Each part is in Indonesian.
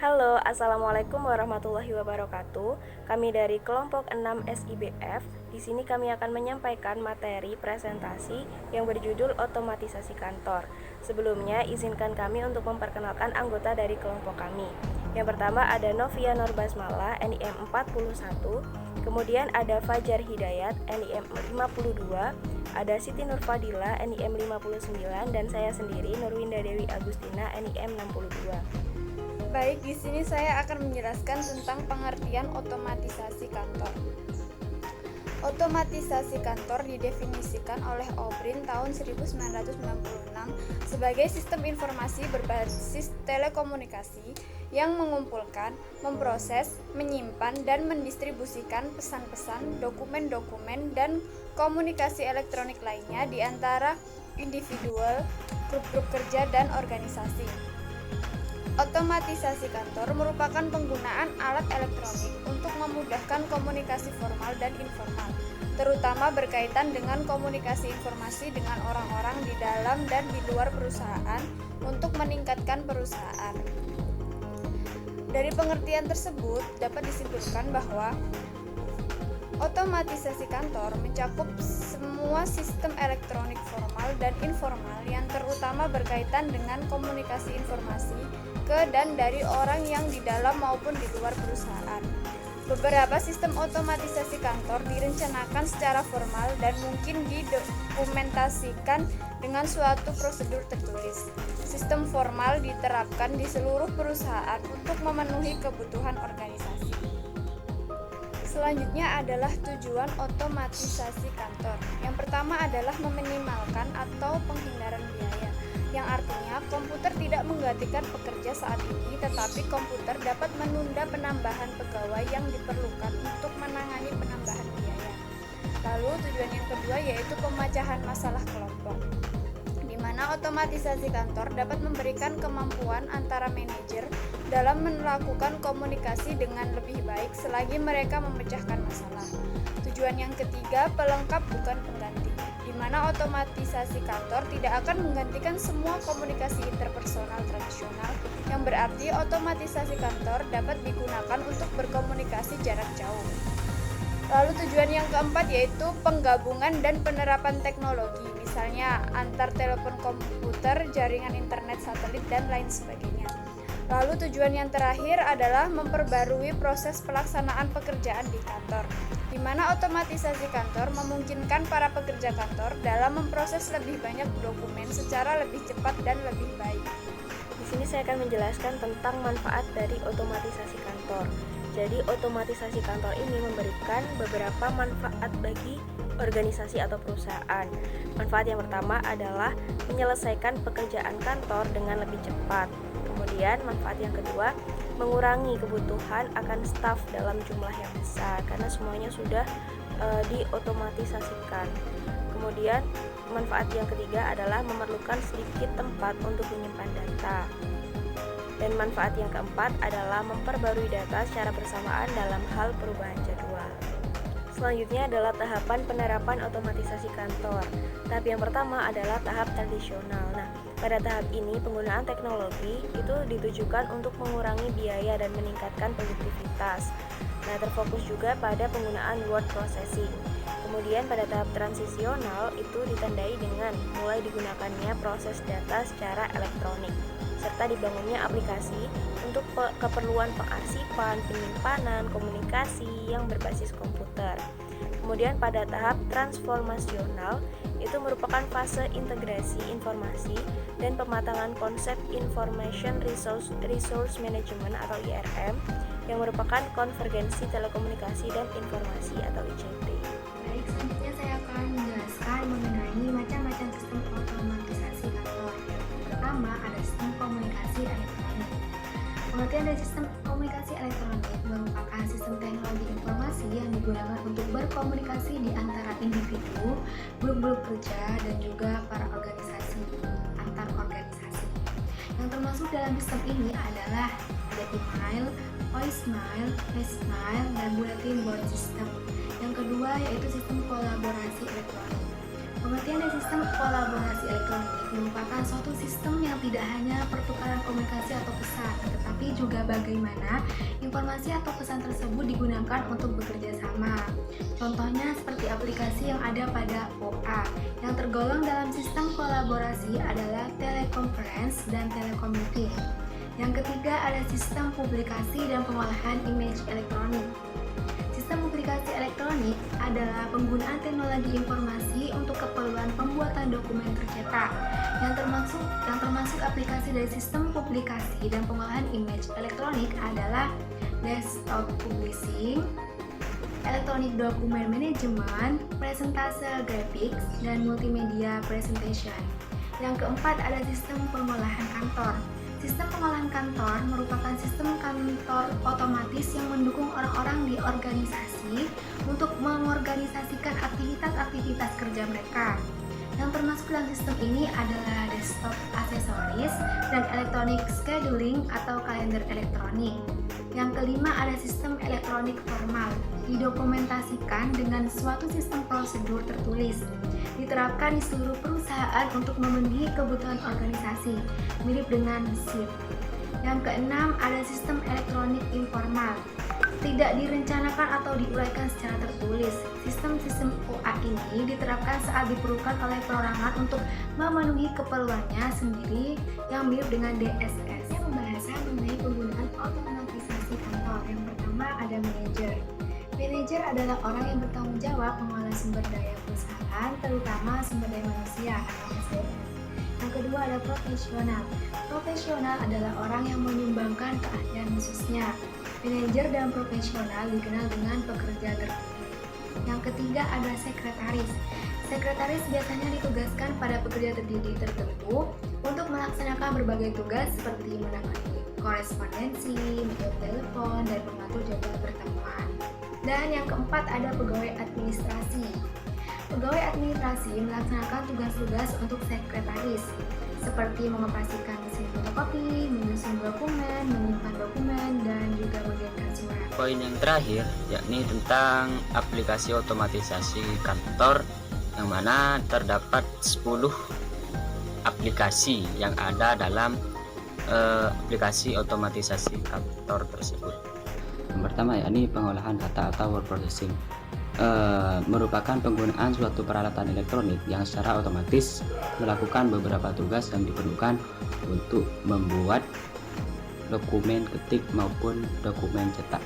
Halo, Assalamualaikum warahmatullahi wabarakatuh. Kami dari kelompok 6 SIBF. Di sini kami akan menyampaikan materi presentasi yang berjudul otomatisasi kantor. Sebelumnya, izinkan kami untuk memperkenalkan anggota dari kelompok kami. Yang pertama ada Novia Nurbasmala, NIM 41. Kemudian ada Fajar Hidayat, NIM 52. Ada Siti Nurfadila, NIM 59. Dan saya sendiri, Nurwinda Dewi Agustina, NIM 62. Baik, di sini saya akan menjelaskan tentang pengertian otomatisasi kantor. Otomatisasi kantor didefinisikan oleh O'Brien tahun 1996 sebagai sistem informasi berbasis telekomunikasi yang mengumpulkan, memproses, menyimpan, dan mendistribusikan pesan-pesan, dokumen-dokumen, dan komunikasi elektronik lainnya di antara individual, grup-grup kerja, dan organisasi. Otomatisasi kantor merupakan penggunaan alat elektronik untuk memudahkan komunikasi formal dan informal, terutama berkaitan dengan komunikasi informasi dengan orang-orang di dalam dan di luar perusahaan untuk meningkatkan perusahaan. Dari pengertian tersebut dapat disimpulkan bahwa otomatisasi kantor mencakup semua sistem elektronik formal dan informal yang terutama berkaitan dengan komunikasi informasi ke dan dari orang yang di dalam maupun di luar perusahaan. Beberapa sistem otomatisasi kantor direncanakan secara formal dan mungkin didokumentasikan dengan suatu prosedur tertulis. Sistem formal diterapkan di seluruh perusahaan untuk memenuhi kebutuhan organisasi. Selanjutnya adalah tujuan otomatisasi kantor. Yang pertama adalah meminimalkan atau penghindaran biaya, yang artinya komputer tidak menggantikan pekerja saat ini, tetapi komputer dapat menunda penambahan pegawai yang diperlukan untuk menangani penambahan biaya. Lalu tujuan yang kedua yaitu pemecahan masalah kelompok, di mana otomatisasi kantor dapat memberikan kemampuan antara manajer dalam melakukan komunikasi dengan lebih baik selagi mereka memecahkan masalah. Tujuan yang ketiga, pelengkap bukan pengganti, di mana otomatisasi kantor tidak akan menggantikan semua komunikasi interpersonal tradisional, yang berarti otomatisasi kantor dapat digunakan untuk berkomunikasi jarak jauh. Lalu tujuan yang keempat yaitu penggabungan dan penerapan teknologi, misalnya antar telepon komputer, jaringan internet satelit, dan lain sebagainya. Lalu tujuan yang terakhir adalah memperbarui proses pelaksanaan pekerjaan di kantor, di mana otomatisasi kantor memungkinkan para pekerja kantor dalam memproses lebih banyak dokumen secara lebih cepat dan lebih baik. Di sini saya akan menjelaskan tentang manfaat dari otomatisasi kantor. Jadi, otomatisasi kantor ini memberikan beberapa manfaat bagi organisasi atau perusahaan. Manfaat yang pertama adalah menyelesaikan pekerjaan kantor dengan lebih cepat. Kemudian, manfaat yang kedua, mengurangi kebutuhan akan staf dalam jumlah yang besar karena semuanya sudah diotomatisasikan. Kemudian, manfaat yang ketiga adalah memerlukan sedikit tempat untuk menyimpan data. Dan manfaat yang keempat adalah memperbarui data secara bersamaan dalam hal perubahan jadwal. Selanjutnya adalah tahapan penerapan otomatisasi kantor. Tahap yang pertama adalah tahap tradisional. Nah, pada tahap ini penggunaan teknologi itu ditujukan untuk mengurangi biaya dan meningkatkan produktivitas. Nah, terfokus juga pada penggunaan word processing. Kemudian pada tahap transisional itu ditandai dengan mulai digunakannya proses data secara elektronik, serta dibangunnya aplikasi untuk keperluan pengarsipan, penyimpanan, komunikasi yang berbasis komputer. Kemudian pada tahap transformasional itu merupakan fase integrasi informasi dan pematangan konsep Information Resource Management atau IRM yang merupakan konvergensi telekomunikasi dan informasi atau ICT. Baik, selanjutnya saya akan menjelaskan mengenai macam-macam sistem otomatisasi kantor. Yang pertama ada sistem komunikasi elektronik. Pengertian dari sistem komunikasi elektronik merupakan sistem teknologi informasi yang digunakan untuk berkomunikasi di antara individu, grup-grup kerja, dan juga para organisasi antar organisasi. Yang termasuk dalam sistem ini adalah ada email, voicemail, flash-mail, dan bulletin board system. Yang kedua yaitu sistem kolaborasi elektronik. Pengertian dari sistem kolaborasi elektronik merupakan suatu sistem yang tidak hanya pertukaran komunikasi atau pesan, tetapi juga bagaimana informasi atau pesan tersebut digunakan untuk bekerja sama. Contohnya seperti aplikasi yang ada pada OA. Yang tergolong dalam sistem kolaborasi adalah teleconference dan telekomuting. Yang ketiga ada sistem publikasi dan pengolahan image elektronik. Sistem publikasi elektronik adalah penggunaan teknologi informasi untuk keperluan pembuatan dokumen tercetak. Yang termasuk aplikasi dari sistem publikasi dan pengolahan image elektronik adalah desktop publishing, electronic document management, presentase graphics, dan multimedia presentation. Yang keempat ada sistem pengolahan kantor. Sistem pengolahan kantor merupakan sistem kantor otomatis yang mendukung orang-orang di organisasi untuk mengorganisasikan aktivitas-aktivitas kerja mereka. Yang termasuk dalam sistem ini adalah desktop aksesoris dan electronic scheduling atau kalender elektronik. Yang kelima ada sistem elektronik formal, didokumentasikan dengan suatu sistem prosedur tertulis. Diterapkan di seluruh perusahaan untuk memenuhi kebutuhan organisasi, mirip dengan SIP. Yang keenam ada sistem elektronik informal, tidak direncanakan atau diuraikan secara tertulis. Sistem-sistem OA ini diterapkan saat diperlukan oleh perorangan untuk memenuhi keperluannya sendiri yang mirip dengan DSS. Pembahasan mengenai penggunaan otomatisasi kantor. Yang pertama ada manajer. Manajer adalah orang yang bertanggung jawab mengolah sumber daya perusahaan, terutama sumber daya manusia atau SDM. Yang kedua ada profesional. Profesional adalah orang yang menyumbangkan keahlian khususnya. Manajer dan profesional dikenal dengan pekerja tertentu. Yang ketiga ada sekretaris. Sekretaris biasanya ditugaskan pada pekerja terdidik tertentu untuk melaksanakan berbagai tugas seperti menangani korespondensi, menjawab telepon, dan mengatur jadwal pertemuan. Dan yang keempat ada pegawai administrasi. Pegawai administrasi melaksanakan tugas-tugas untuk sekretaris, seperti mengoperasikan mesin fotokopi, menyusun dokumen, menyimpan dokumen, dan juga mengirimkan surat. Poin yang terakhir yakni tentang aplikasi otomatisasi kantor, yang mana terdapat 10 aplikasi yang ada dalam aplikasi otomatisasi kantor tersebut. Yang pertama yakni pengolahan data atau word processing, merupakan penggunaan suatu peralatan elektronik yang secara otomatis melakukan beberapa tugas yang diperlukan untuk membuat dokumen ketik maupun dokumen cetak.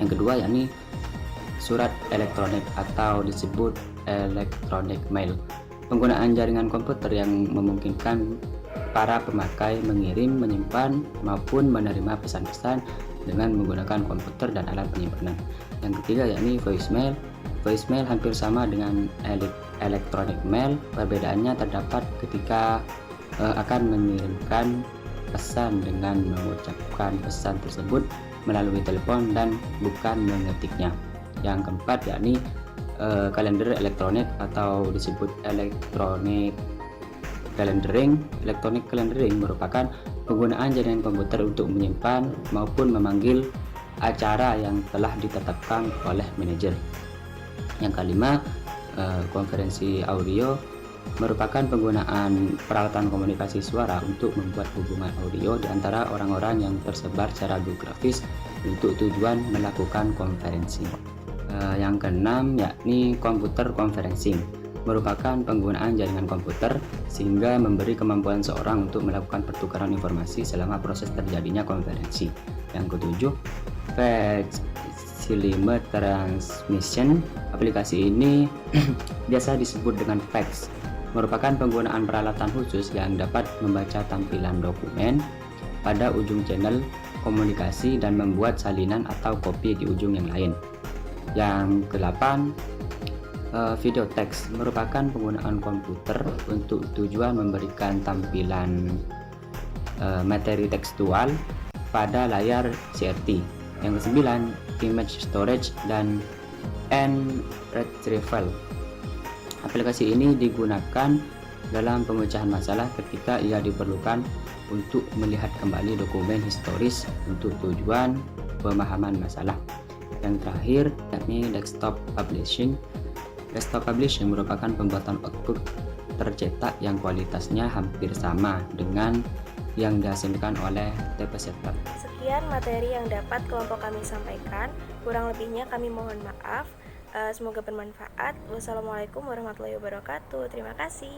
Yang kedua yakni surat elektronik atau disebut electronic mail, penggunaan jaringan komputer yang memungkinkan para pemakai mengirim, menyimpan maupun menerima pesan-pesan dengan menggunakan komputer dan alat penyimpanan. Yang ketiga yakni voicemail. Voicemail hampir sama dengan electronic mail, perbedaannya terdapat ketika akan mengirimkan pesan dengan mengucapkan pesan tersebut melalui telepon dan bukan mengetiknya. Yang keempat yakni kalender elektronik atau disebut electronic calendaring. Electronic calendaring merupakan penggunaan jaringan komputer untuk menyimpan maupun memanggil acara yang telah ditetapkan oleh manajer. Yang kelima, konferensi audio merupakan penggunaan peralatan komunikasi suara untuk membuat hubungan audio di antara orang-orang yang tersebar secara geografis untuk tujuan melakukan konferensi. Yang keenam yakni computer conferencing, merupakan penggunaan jaringan komputer sehingga memberi kemampuan seorang untuk melakukan pertukaran informasi selama proses terjadinya konferensi. Yang ketujuh, facilime transmission. Aplikasi ini biasa disebut dengan fax, merupakan penggunaan peralatan khusus yang dapat membaca tampilan dokumen pada ujung channel komunikasi dan membuat salinan atau kopi di ujung yang lain. Yang ke-8, video text, merupakan penggunaan komputer untuk tujuan memberikan tampilan materi tekstual pada layar CRT. Yang ke-9, image storage dan retrieval. Aplikasi ini digunakan dalam pemecahan masalah ketika ia diperlukan untuk melihat kembali dokumen historis untuk tujuan pemahaman masalah. Yang terakhir yakni desktop publishing, Desktop Publishing merupakan pembuatan output tercetak yang kualitasnya hampir sama dengan yang dihasilkan oleh typesetter. Sekian materi yang dapat kelompok kami sampaikan. Kurang lebihnya kami mohon maaf. Semoga bermanfaat. Wassalamualaikum warahmatullahi wabarakatuh. Terima kasih.